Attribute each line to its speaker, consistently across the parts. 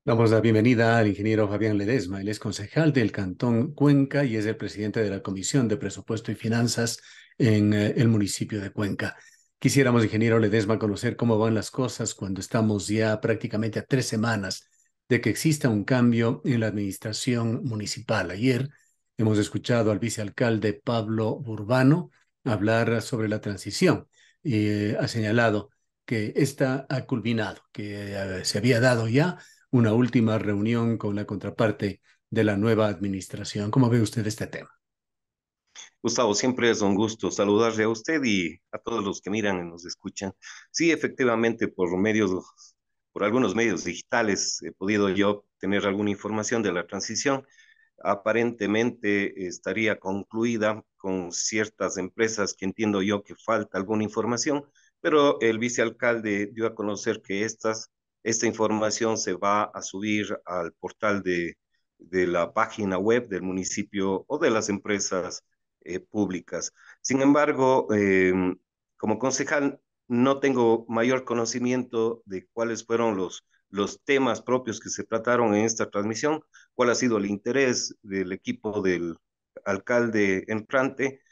Speaker 1: Damos la bienvenida al ingeniero Fabián Ledesma. Él es concejal del Cantón Cuenca y es el presidente de la Comisión de Presupuesto y Finanzas en el municipio de Cuenca. Quisiéramos, ingeniero Ledesma, conocer cómo van las cosas cuando estamos ya prácticamente a 3 semanas de que exista un cambio en la administración municipal. Ayer hemos escuchado al vicealcalde Pablo Urbano hablar sobre la transición y ha señalado que esta ha culminado, que se había dado ya una última reunión con la contraparte de la nueva administración. ¿Cómo ve usted este tema?
Speaker 2: Gustavo, siempre es un gusto saludarle a usted y a todos los que miran y nos escuchan. Sí, efectivamente, por algunos medios digitales he podido yo tener alguna información de la transición. Aparentemente estaría concluida con ciertas empresas que entiendo yo que falta alguna información, pero el vicealcalde dio a conocer que esta información se va a subir al portal de la página web del municipio o de las empresas públicas. Sin embargo, como concejal, no tengo mayor conocimiento de cuáles fueron los temas propios que se trataron en esta transmisión, cuál ha sido el interés del equipo del alcalde entrante.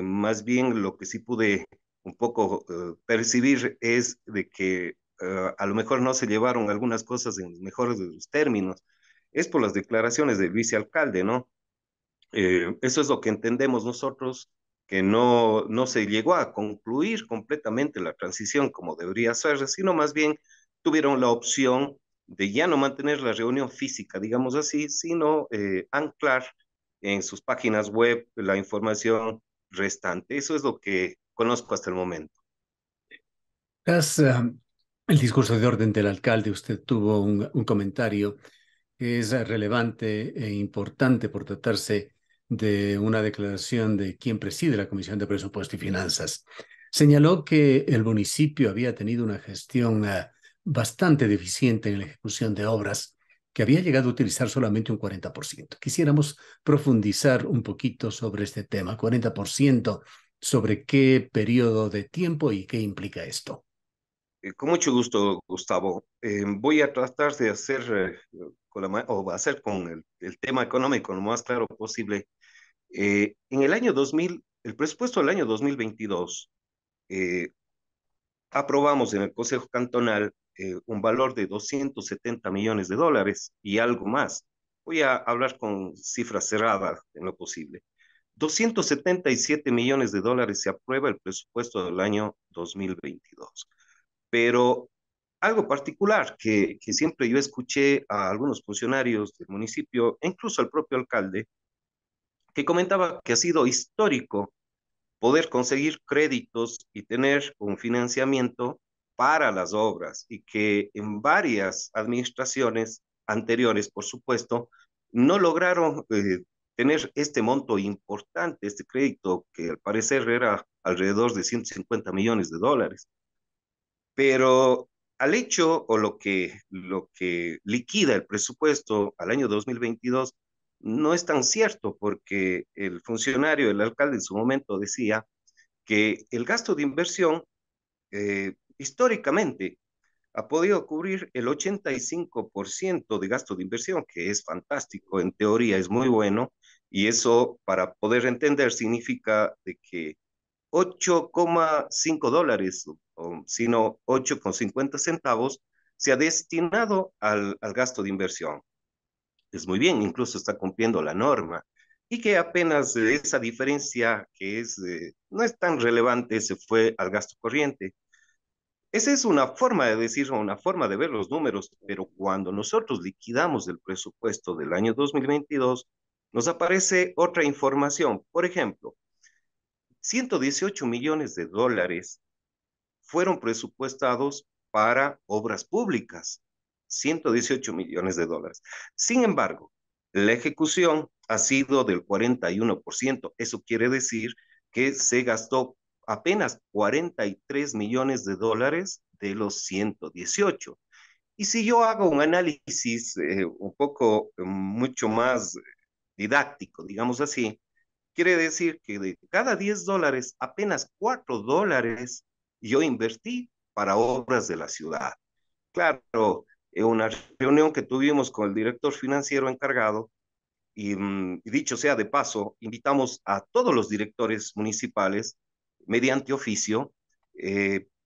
Speaker 2: Más bien lo que sí pude un poco percibir es de que a lo mejor no se llevaron algunas cosas en los mejores de los términos. Es por las declaraciones del vicealcalde, ¿no? Eso es lo que entendemos nosotros, que no se llegó a concluir completamente la transición como debería ser, sino más bien tuvieron la opción de ya no mantener la reunión física, digamos así, sino anclar en sus páginas web la información restante. Eso es lo que conozco hasta el momento.
Speaker 1: Tras el discurso de orden del alcalde, usted tuvo un comentario que es relevante e importante por tratarse de una declaración de quien preside la Comisión de Presupuesto y Finanzas. Señaló que el municipio había tenido una gestión bastante deficiente en la ejecución de obras, que había llegado a utilizar solamente un 40%. Quisiéramos profundizar un poquito sobre este tema, 40%, sobre qué periodo de tiempo y qué implica esto.
Speaker 2: Con mucho gusto, Gustavo. Voy a tratar de hacer, o hacer con el tema económico lo más claro posible. En el año 2000, el presupuesto del año 2022, eh, aprobamos en el Consejo Cantonal un valor de 270 millones de dólares y algo más. Voy a hablar con cifras cerradas en lo posible. 277 millones de dólares se aprueba el presupuesto del año 2022. Pero algo particular que siempre yo escuché a algunos funcionarios del municipio, e incluso al propio alcalde, que comentaba que ha sido histórico poder conseguir créditos y tener un financiamiento para las obras y que en varias administraciones anteriores, por supuesto, no lograron tener este monto importante, este crédito que al parecer era alrededor de 150 millones de dólares. Pero al hecho o lo que liquida el presupuesto al año 2022 no es tan cierto porque el funcionario, el alcalde en su momento decía que el gasto de inversión históricamente ha podido cubrir el 85% de gasto de inversión, que es fantástico, en teoría es muy bueno, y eso para poder entender significa de que 8,5 dólares, o sino 8,50 centavos, se ha destinado al gasto de inversión. Es muy bien, incluso está cumpliendo la norma. Y que apenas esa diferencia que no es tan relevante se fue al gasto corriente. Esa es una forma de decir, una forma de ver los números, pero cuando nosotros liquidamos el presupuesto del año 2022, nos aparece otra información. Por ejemplo, 118 millones de dólares fueron presupuestados para obras públicas, 118 millones de dólares. Sin embargo, la ejecución ha sido del 41%. Eso quiere decir que se gastó apenas 43 millones de dólares de los 118. Y si yo hago un análisis un poco mucho más didáctico, digamos así, quiere decir que de cada 10 dólares, apenas 4 dólares yo invertí para obras de la ciudad. Claro, en una reunión que tuvimos con el director financiero encargado. Y dicho sea de paso, invitamos a todos los directores municipales mediante oficio,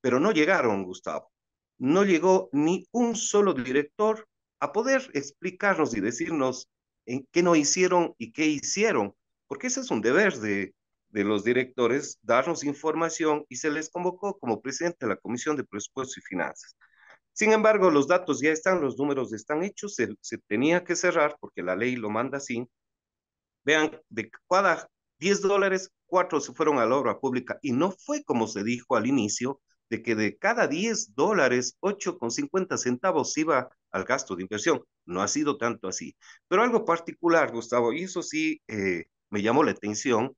Speaker 2: pero no llegaron, Gustavo. No llegó ni un solo director a poder explicarnos y decirnos en qué no hicieron y qué hicieron, porque ese es un deber de los directores, darnos información, y se les convocó como presidente de la Comisión de Presupuesto y Finanzas. Sin embargo, los datos ya están, los números están hechos, se tenía que cerrar porque la ley lo manda así. Vean, de cada $10, 4 se fueron a la obra pública, y no fue como se dijo al inicio, de que de cada $10, 8,50 centavos iba al gasto de inversión. No ha sido tanto así. Pero algo particular, Gustavo, y eso sí me llamó la atención,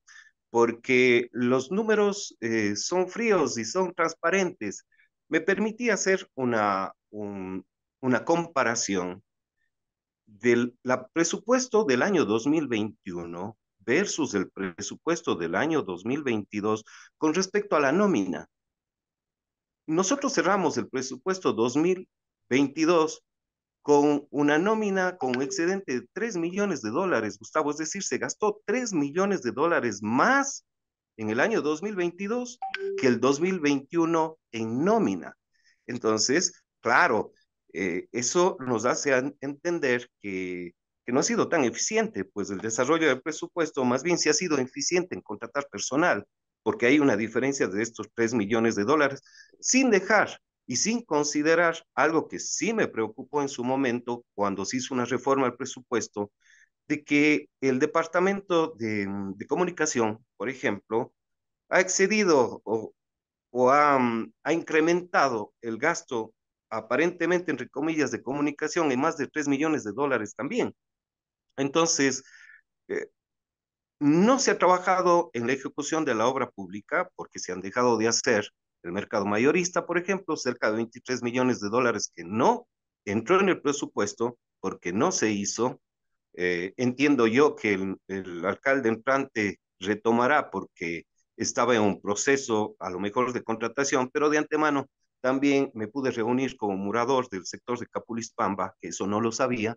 Speaker 2: porque los números son fríos y son transparentes. Me permití hacer una comparación del presupuesto del año 2021 versus el presupuesto del año 2022 con respecto a la nómina. Nosotros cerramos el presupuesto 2022 con una nómina con un excedente de $3 millones, Gustavo, es decir, se gastó $3 millones más en el año 2022 que el 2021 en nómina. Entonces, claro, eso nos hace entender que no ha sido tan eficiente, pues el desarrollo del presupuesto más bien sí ha sido eficiente en contratar personal, porque hay una diferencia de estos $3 millones, sin dejar y sin considerar algo que sí me preocupó en su momento cuando se hizo una reforma al presupuesto, de que el Departamento de Comunicación, por ejemplo, ha excedido o ha incrementado el gasto aparentemente, entre comillas, de comunicación en más de $3 millones también. Entonces, eh, no se ha trabajado en la ejecución de la obra pública porque se han dejado de hacer el mercado mayorista, por ejemplo, cerca de $23 millones que no entró en el presupuesto porque no se hizo. Entiendo yo que el alcalde entrante retomará porque estaba en un proceso a lo mejor de contratación, pero de antemano también me pude reunir con un murador del sector de Capulispamba, que eso no lo sabía,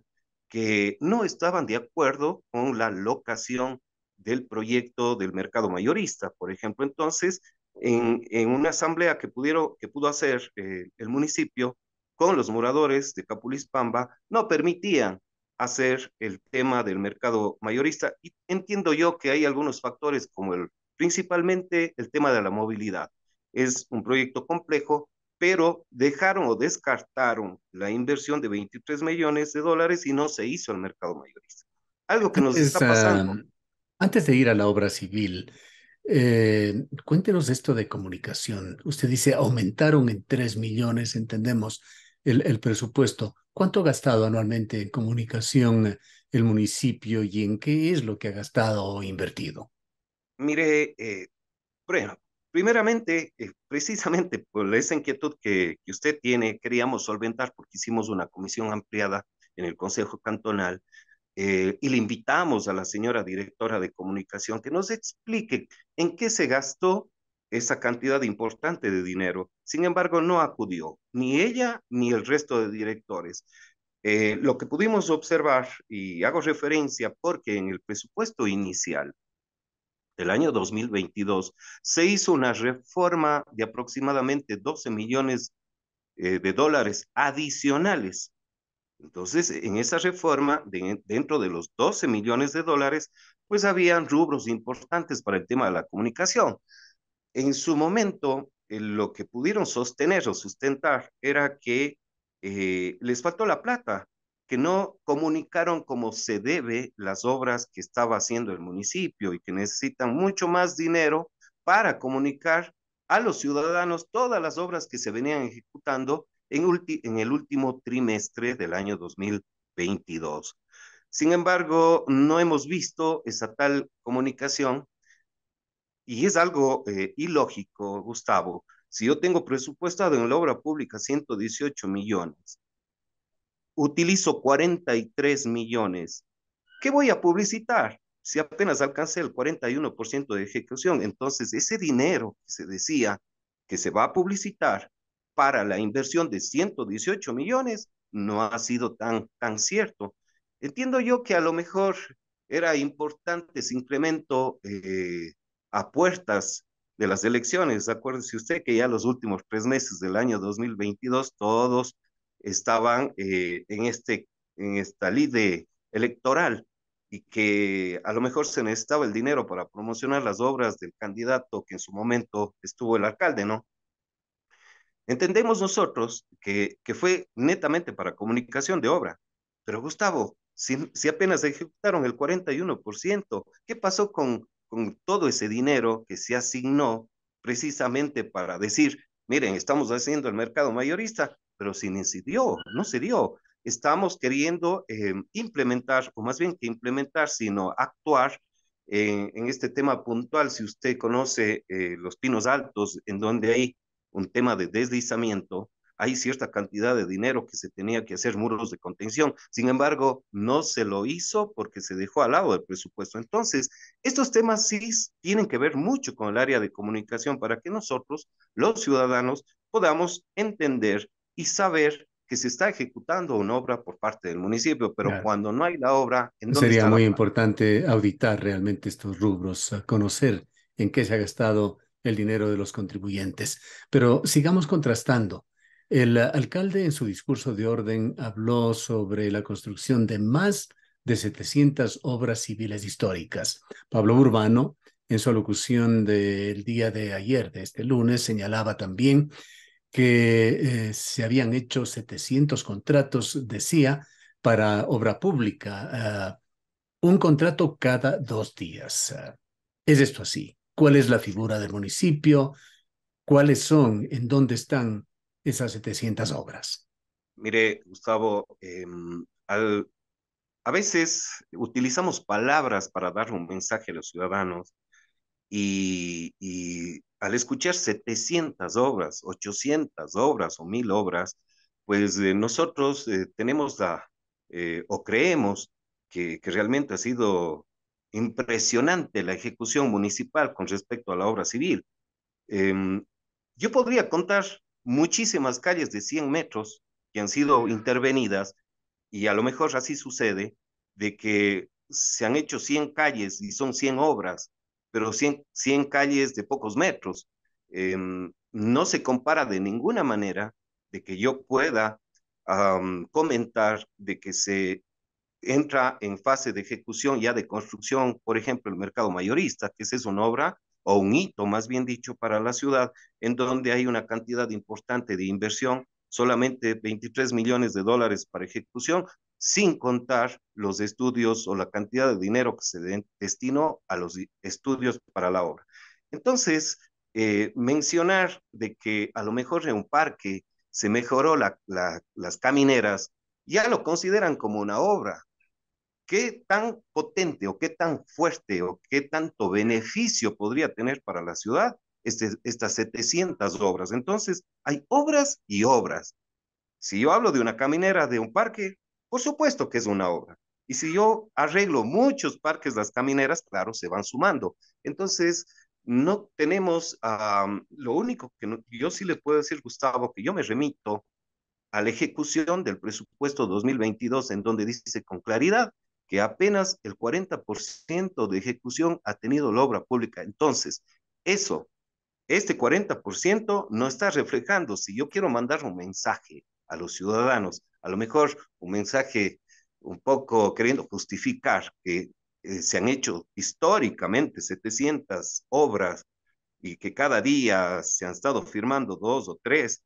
Speaker 2: que no estaban de acuerdo con la locación del proyecto del mercado mayorista, por ejemplo. Entonces, en una asamblea que pudo hacer el municipio con los moradores de Capulispamba, no permitían hacer el tema del mercado mayorista. Y entiendo yo que hay algunos factores como principalmente el tema de la movilidad. Es un proyecto complejo, pero dejaron o descartaron la inversión de $23 millones y no se hizo el mercado mayorista. Algo que nos
Speaker 1: Antes,
Speaker 2: está pasando.
Speaker 1: antes de ir a la obra civil, cuéntenos esto de comunicación. Usted dice aumentaron en 3 millones, entendemos el presupuesto. ¿Cuánto ha gastado anualmente en comunicación el municipio y en qué es lo que ha gastado o invertido?
Speaker 2: Mire, bueno, primeramente, precisamente por esa inquietud que usted tiene, queríamos solventar porque hicimos una comisión ampliada en el Consejo Cantonal, y le invitamos a la señora directora de comunicación que nos explique en qué se gastó esa cantidad importante de dinero. Sin embargo, no acudió ni ella ni el resto de directores. Lo que pudimos observar, y hago referencia porque en el presupuesto inicial del año 2022 se hizo una reforma de aproximadamente $12 millones adicionales. Entonces, en esa reforma, dentro de los $12 millones, pues habían rubros importantes para el tema de la comunicación. En su momento, lo que pudieron sostener o sustentar era que les faltó la plata, que no comunicaron como se debe las obras que estaba haciendo el municipio y que necesitan mucho más dinero para comunicar a los ciudadanos todas las obras que se venían ejecutando en el último trimestre del año 2022. Sin embargo, no hemos visto esa tal comunicación, y es algo ilógico, Gustavo. Si yo tengo presupuestado en la obra pública 118 millones, utilizo 43 millones, ¿qué voy a publicitar? Si apenas alcancé el 41% de ejecución, entonces ese dinero que se decía que se va a publicitar para la inversión de 118 millones, no ha sido tan cierto. Entiendo yo que a lo mejor era importante ese incremento a puertas de las elecciones. Acuérdese usted que ya los últimos 3 meses del año 2022 todos estaban en esta lide electoral y que a lo mejor se necesitaba el dinero para promocionar las obras del candidato que en su momento estuvo el alcalde, ¿no? Entendemos nosotros que fue netamente para comunicación de obra, pero Gustavo, si apenas ejecutaron el 41%, ¿qué pasó con todo ese dinero que se asignó precisamente para decir, miren, estamos haciendo el mercado mayorista, pero si ni se dio, no se dio? Estamos queriendo implementar, o más bien que implementar, sino actuar en este tema puntual. Si usted conoce los Pinos Altos, en donde hay un tema de deslizamiento, hay cierta cantidad de dinero que se tenía que hacer muros de contención. Sin embargo, no se lo hizo porque se dejó al lado del presupuesto. Entonces, estos temas sí tienen que ver mucho con el área de comunicación para que nosotros, los ciudadanos, podamos entender y saber que se está ejecutando una obra por parte del municipio, pero
Speaker 1: Claro.
Speaker 2: cuando no hay la obra, ¿en dónde
Speaker 1: Sería
Speaker 2: está la
Speaker 1: muy
Speaker 2: plata?
Speaker 1: importante auditar realmente estos rubros, conocer en qué se ha gastado el dinero de los contribuyentes. Pero sigamos contrastando. El alcalde en su discurso de orden habló sobre la construcción de más de 700 obras civiles históricas. Pablo Urbano, en su alocución del día de ayer, de este lunes, señalaba también que se habían hecho 700 contratos, decía, para obra pública, un contrato cada 2 días. ¿Es esto así? ¿Cuál es la figura del municipio? ¿Cuáles son? ¿En dónde están esas 700 obras?
Speaker 2: Mire, Gustavo, a veces utilizamos palabras para dar un mensaje a los ciudadanos y al escuchar 700 obras, 800 obras o 1000 obras, pues nosotros tenemos o creemos que realmente ha sido impresionante la ejecución municipal con respecto a la obra civil. Em, yo podría contar muchísimas calles de 100 metros que han sido intervenidas y a lo mejor así sucede de que se han hecho 100 calles y son 100 obras, pero 100 calles de pocos metros. No se compara de ninguna manera de que yo pueda comentar de que se entra en fase de ejecución ya de construcción, por ejemplo, el mercado mayorista, que esa es una obra o un hito, más bien dicho, para la ciudad, en donde hay una cantidad importante de inversión, solamente 23 millones de dólares para ejecución, sin contar los estudios o la cantidad de dinero que se destinó a los estudios para la obra. Entonces, mencionar de que a lo mejor en un parque se mejoró las camineras, ya lo consideran como una obra. ¿Qué tan potente o qué tan fuerte o qué tanto beneficio podría tener para la ciudad estas 700 obras? Entonces, hay obras y obras. Si yo hablo de una caminera de un parque, por supuesto que es una obra. Y si yo arreglo muchos parques, las camineras, claro, se van sumando. Entonces, no tenemos, lo único que yo sí le puedo decir, Gustavo, que yo me remito a la ejecución del presupuesto 2022, en donde dice con claridad que apenas el 40% de ejecución ha tenido la obra pública. Entonces, eso, este 40% no está reflejando. Si yo quiero mandar un mensaje a los ciudadanos, a lo mejor un mensaje un poco queriendo justificar que se han hecho históricamente 700 obras y que cada día se han estado firmando dos o tres,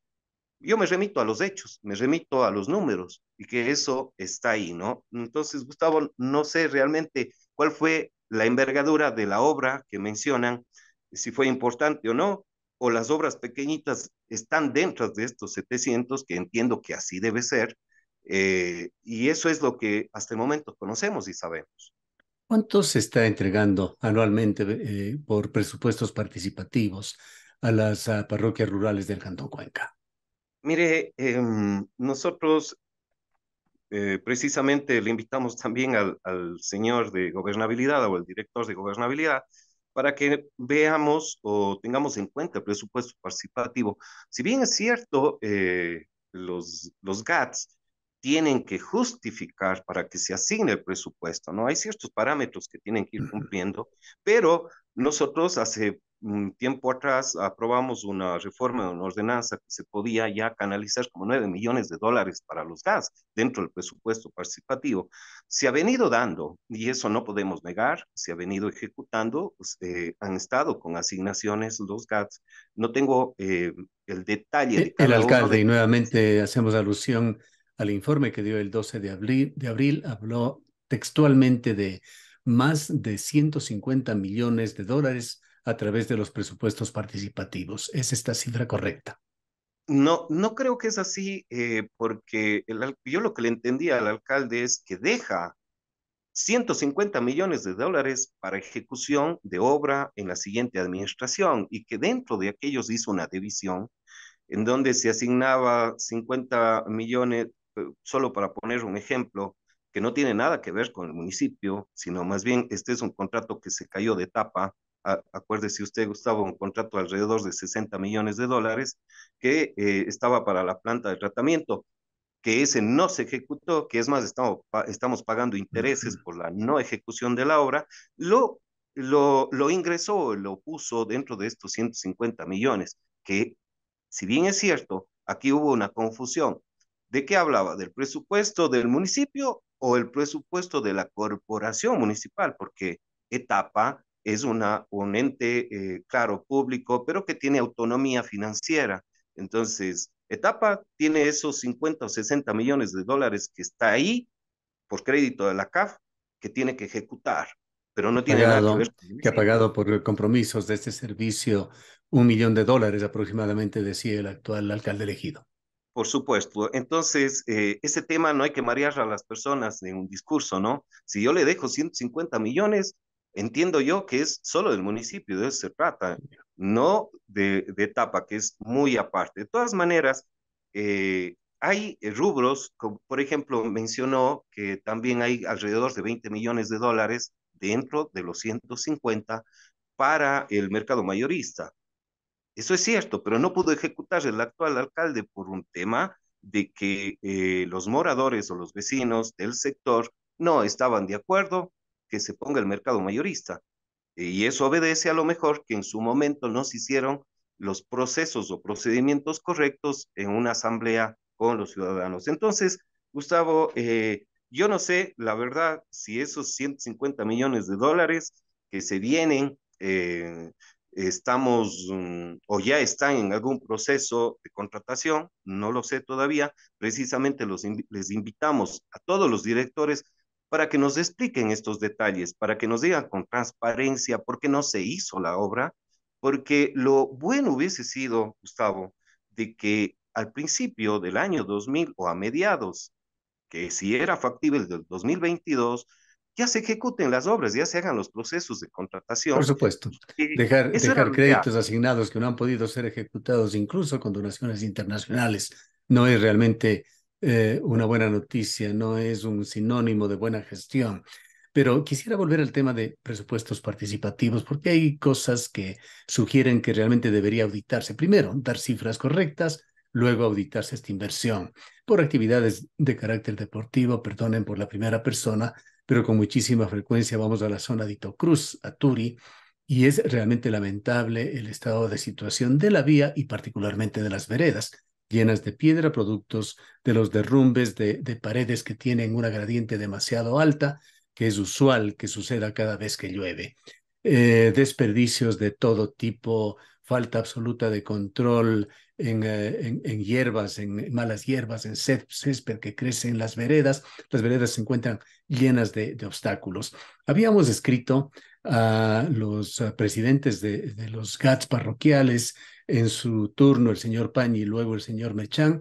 Speaker 2: yo me remito a los hechos, me remito a los números y que eso está ahí, ¿no? Entonces, Gustavo, no sé realmente cuál fue la envergadura de la obra que mencionan, si fue importante o no, o las obras pequeñitas están dentro de estos 700, que entiendo que así debe ser, y eso es lo que hasta el momento conocemos y sabemos.
Speaker 1: ¿Cuánto se está entregando anualmente por presupuestos participativos a las parroquias rurales del Cantón Cuenca?
Speaker 2: Mire, nosotros precisamente le invitamos también al señor de gobernabilidad o el director de gobernabilidad para que veamos o tengamos en cuenta el presupuesto participativo. Si bien es cierto, los GATS tienen que justificar para que se asigne el presupuesto, ¿no? Hay ciertos parámetros que tienen que ir cumpliendo, pero nosotros hace un tiempo atrás aprobamos una reforma de una ordenanza que se podía ya canalizar como 9 millones de dólares para los gas dentro del presupuesto participativo. Se ha venido dando, y eso no podemos negar, se ha venido ejecutando, pues, han estado con asignaciones los GATS. No tengo el detalle de
Speaker 1: El
Speaker 2: cada uno
Speaker 1: alcalde,
Speaker 2: de
Speaker 1: y
Speaker 2: ellos.
Speaker 1: nuevamente hacemos alusión al informe que dio el 12 de abril, habló textualmente de más de 150 millones de dólares a través de los presupuestos participativos. ¿Es esta cifra correcta?
Speaker 2: No, no creo que es así, porque yo lo que le entendía al alcalde es que deja 150 millones de dólares para ejecución de obra en la siguiente administración y que dentro de aquellos hizo una división en donde se asignaba 50 millones, solo para poner un ejemplo, que no tiene nada que ver con el municipio, sino más bien este es un contrato que se cayó de tapa. Acuérdese usted, Gustavo, un contrato de alrededor de 60 millones de dólares que estaba para la planta de tratamiento, que ese no se ejecutó, que es más, estamos pagando intereses por la no ejecución de la obra, lo ingresó, lo puso dentro de estos 150 millones, que si bien es cierto, aquí hubo una confusión. ¿De qué hablaba? ¿Del presupuesto del municipio o el presupuesto de la corporación municipal? Porque Etapa es un ente, claro, público, pero que tiene autonomía financiera. Entonces, Etapa tiene esos 50 o 60 millones de dólares que está ahí por crédito de la CAF que tiene que ejecutar, pero no tiene nada que ver con el
Speaker 1: Que ha
Speaker 2: municipio.
Speaker 1: pagado por compromisos de este servicio 1 millón de dólares aproximadamente, decía el actual alcalde elegido.
Speaker 2: Por supuesto. Entonces, ese tema no hay que marear a las personas en un discurso, ¿no? Si yo le dejo 150 millones, entiendo yo que es solo del municipio, de eso se trata, no de etapa, que es muy aparte. De todas maneras, hay rubros, como por ejemplo, mencionó que también hay alrededor de 20 millones de dólares dentro de los 150 para el mercado mayorista. Eso es cierto, pero no pudo ejecutar el actual alcalde por un tema de que los moradores o los vecinos del sector no estaban de acuerdo que se ponga el mercado mayorista. Y eso obedece a lo mejor que en su momento no se hicieron los procesos o procedimientos correctos en una asamblea con los ciudadanos. Entonces, Gustavo, yo no sé, la verdad, si esos 150 millones de dólares que se vienen, estamos o ya están en algún proceso de contratación, no lo sé todavía, precisamente les invitamos a todos los directores para que nos expliquen estos detalles, para que nos digan con transparencia por qué no se hizo la obra, porque lo bueno hubiese sido, Gustavo, de que al principio del año 2000 o a mediados, que si era factible del 2022, ya se ejecuten las obras, ya se hagan los procesos de
Speaker 1: Por
Speaker 2: contratación.
Speaker 1: supuesto,
Speaker 2: Y eso era
Speaker 1: dejar
Speaker 2: lo ideal.
Speaker 1: créditos asignados que no han podido ser ejecutados incluso con donaciones internacionales no es realmente una buena noticia, no es un sinónimo de buena gestión. Pero quisiera volver al tema de presupuestos participativos porque hay cosas que sugieren que realmente debería auditarse. Primero, dar cifras correctas, luego auditarse esta inversión por actividades de carácter deportivo, perdonen por la primera persona, pero con muchísima frecuencia vamos a la zona de Itocruz, a Turi, y es realmente lamentable el estado de situación de la vía y particularmente de las veredas, llenas de piedra, productos de los derrumbes de paredes que tienen una gradiente demasiado alta, que es usual que suceda cada vez que llueve. Desperdicios de todo tipo, falta absoluta de control en hierbas, en malas hierbas, en césped que crece en las veredas. Las veredas se encuentran llenas de obstáculos. Habíamos escrito a los presidentes de los GATS parroquiales, en su turno el señor Pañi y luego el señor Mechán,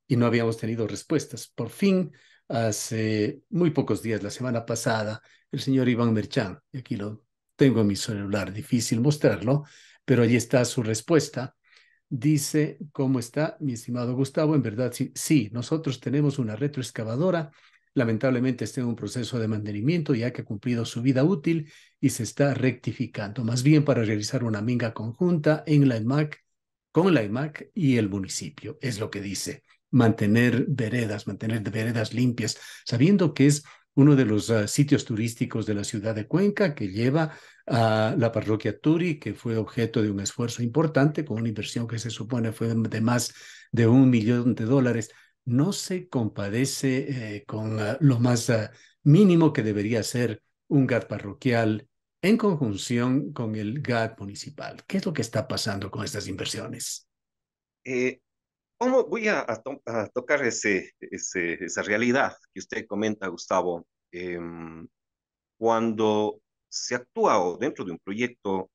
Speaker 1: y no habíamos tenido respuestas. Por fin, hace muy pocos días, la semana pasada, el señor Iván Merchán, y aquí lo tengo en mi celular, difícil mostrarlo, pero allí está su respuesta. Dice, ¿cómo está, mi estimado Gustavo? En verdad, sí, sí, nosotros tenemos una retroexcavadora. Lamentablemente está en un proceso de mantenimiento ya que ha cumplido su vida útil y se está rectificando, más bien para realizar una minga conjunta en la EMAC, con la EMAC y el municipio, es lo que dice. mantener veredas limpias, sabiendo que es uno de los sitios turísticos de la ciudad de Cuenca que lleva a la parroquia Turi, que fue objeto de un esfuerzo importante con una inversión que se supone fue de más de $1 millón. No se compadece con lo más mínimo que debería ser un GAT parroquial en conjunción con el GAT municipal. ¿Qué es lo que está pasando con estas inversiones?
Speaker 2: Eh, ¿Cómo voy a tocar esa realidad que usted comenta, Gustavo? Cuando se actúa o dentro de un proyecto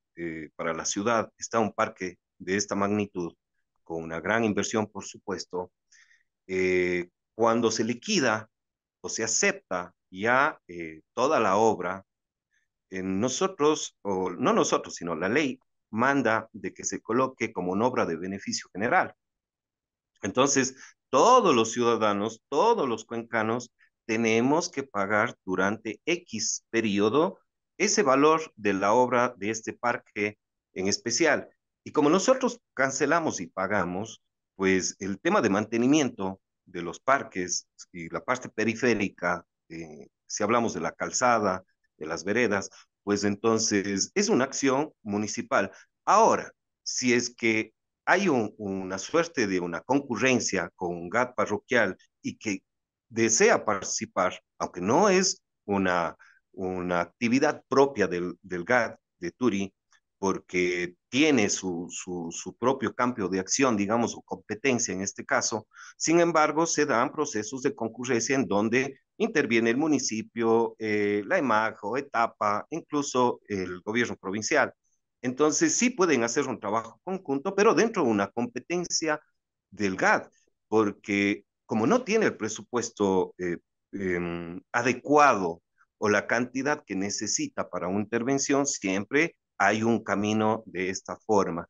Speaker 2: para la ciudad, está un parque de esta magnitud, con una gran inversión, por supuesto, cuando se liquida o se acepta ya toda la obra, nosotros, o no nosotros, sino la ley manda de que se coloque como una obra de beneficio general. Entonces, todos los ciudadanos, todos los cuencanos, tenemos que pagar durante X periodo ese valor de la obra de este parque en especial. Y como nosotros cancelamos y pagamos, pues el tema de mantenimiento de los parques y la parte periférica, si hablamos de la calzada, de las veredas, pues entonces es una acción municipal. Ahora, si es que hay una suerte de una concurrencia con un GAT parroquial y que desea participar, aunque no es una actividad propia del GAT de Turi, porque tiene su propio campo de acción, digamos, o competencia en este caso. Sin embargo, se dan procesos de concurrencia en donde interviene el municipio, la EMAG o ETAPA, incluso el gobierno provincial. Entonces, sí pueden hacer un trabajo conjunto, pero dentro de una competencia del GAD, porque como no tiene el presupuesto adecuado o la cantidad que necesita para una intervención, siempre hay un camino de esta forma.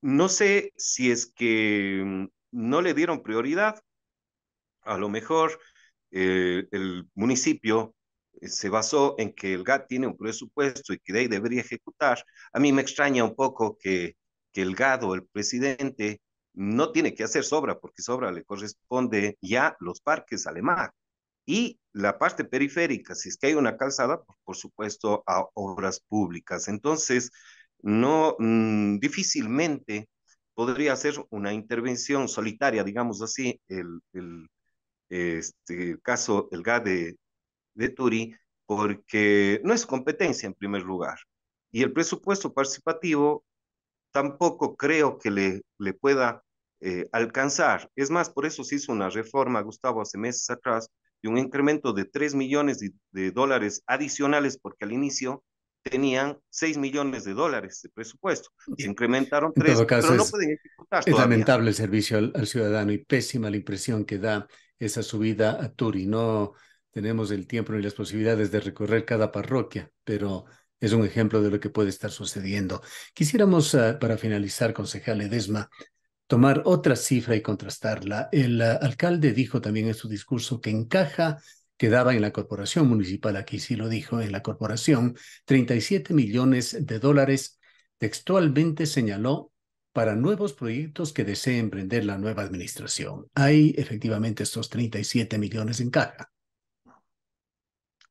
Speaker 2: No sé si es que no le dieron prioridad, a lo mejor el municipio se basó en que el GAT tiene un presupuesto y que de ahí debería ejecutar. A mí me extraña un poco que el GAT o el presidente no tiene que hacer sobra, porque sobra le corresponde ya los parques al EMAG. Y la parte periférica, si es que hay una calzada, por supuesto, a obras públicas. Entonces, no, difícilmente podría ser una intervención solitaria, digamos así, caso, el GA de Turi, porque no es competencia en primer lugar. Y el presupuesto participativo tampoco creo que le pueda alcanzar. Es más, por eso se hizo una reforma, Gustavo, hace meses atrás, de un incremento de 3 millones de dólares adicionales, porque al inicio tenían 6 millones de dólares de presupuesto. Se
Speaker 1: Bien.
Speaker 2: incrementaron
Speaker 1: En
Speaker 2: 3,
Speaker 1: todo caso,
Speaker 2: pero no pueden ejecutar
Speaker 1: es
Speaker 2: todavía.
Speaker 1: lamentable el servicio al ciudadano y pésima la impresión que da esa subida a Turi. No tenemos el tiempo ni las posibilidades de recorrer cada parroquia, pero es un ejemplo de lo que puede estar sucediendo. Quisiéramos, para finalizar, concejal Ledesma, tomar otra cifra y contrastarla. El alcalde dijo también en su discurso que en caja quedaba en la corporación municipal, aquí sí lo dijo, en la corporación, $37 millones. Textualmente señaló para nuevos proyectos que desee emprender la nueva administración. Hay efectivamente estos 37 millones en caja.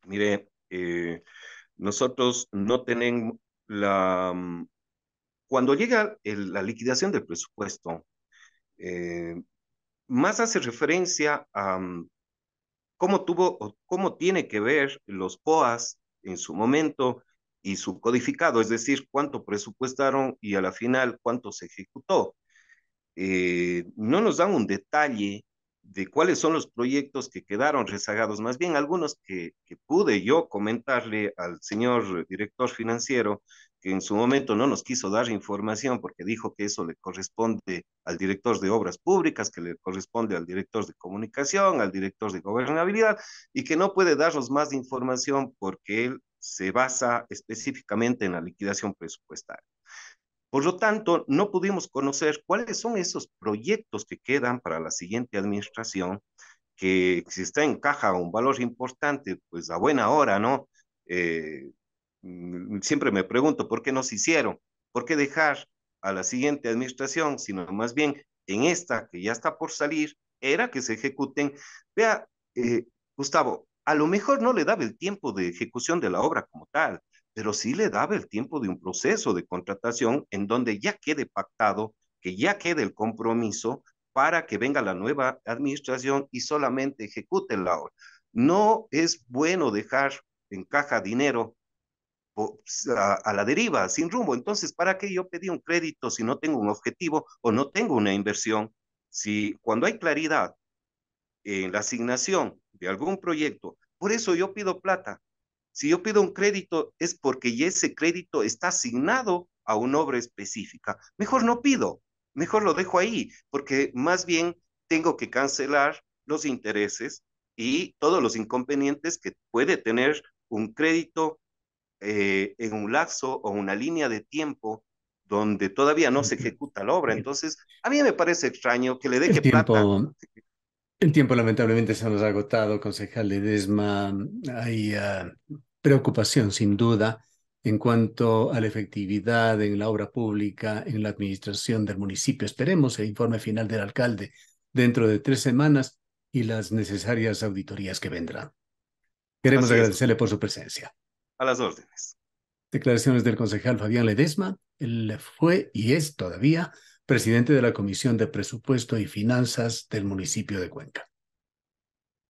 Speaker 2: Mire, nosotros no tenemos la... Cuando llega la liquidación del presupuesto, eh, más hace referencia a cómo tuvo o cómo tiene que ver los POAS en su momento y su codificado, es decir, cuánto presupuestaron y a la final cuánto se ejecutó. No nos dan un detalle de cuáles son los proyectos que quedaron rezagados, más bien algunos que pude yo comentarle al señor director financiero, que en su momento no nos quiso dar información porque dijo que eso le corresponde al director de obras públicas, que le corresponde al director de comunicación, al director de gobernabilidad, y que no puede darnos más información porque él se basa específicamente en la liquidación presupuestaria. Por lo tanto, no pudimos conocer cuáles son esos proyectos que quedan para la siguiente administración, que si está en caja un valor importante, pues a buena hora, ¿no? Eh, Siempre me pregunto por qué no se hicieron, por qué dejar a la siguiente administración, sino más bien en esta que ya está por salir era que se ejecuten. Vea, Gustavo, a lo mejor no le daba el tiempo de ejecución de la obra como tal, pero sí le daba el tiempo de un proceso de contratación en donde ya quede pactado, que ya quede el compromiso para que venga la nueva administración y solamente ejecute la obra. No es bueno dejar en caja dinero a la deriva, sin rumbo. Entonces, ¿para qué yo pedí un crédito si no tengo un objetivo o no tengo una inversión? Si cuando hay claridad en la asignación de algún proyecto, por eso yo pido plata. Si yo pido un crédito es porque ya ese crédito está asignado a una obra específica. Mejor no pido, mejor lo dejo ahí, porque más bien tengo que cancelar los intereses y todos los inconvenientes que puede tener un crédito en un lapso o una línea de tiempo donde todavía no se ejecuta la obra. Entonces, a mí me parece extraño que le
Speaker 1: El
Speaker 2: deje plata.
Speaker 1: tiempo, el tiempo lamentablemente se nos ha agotado, concejal Ledesma. Hay preocupación sin duda en cuanto a la efectividad en la obra pública, en la administración del municipio. Esperemos el informe final del alcalde dentro de 3 semanas y las necesarias auditorías que vendrán. Queremos
Speaker 2: Así es,
Speaker 1: agradecerle por su presencia.
Speaker 2: a las órdenes.
Speaker 1: Declaraciones del concejal Fabián Ledesma. Él fue y es todavía presidente de la Comisión de Presupuesto y Finanzas del municipio de Cuenca.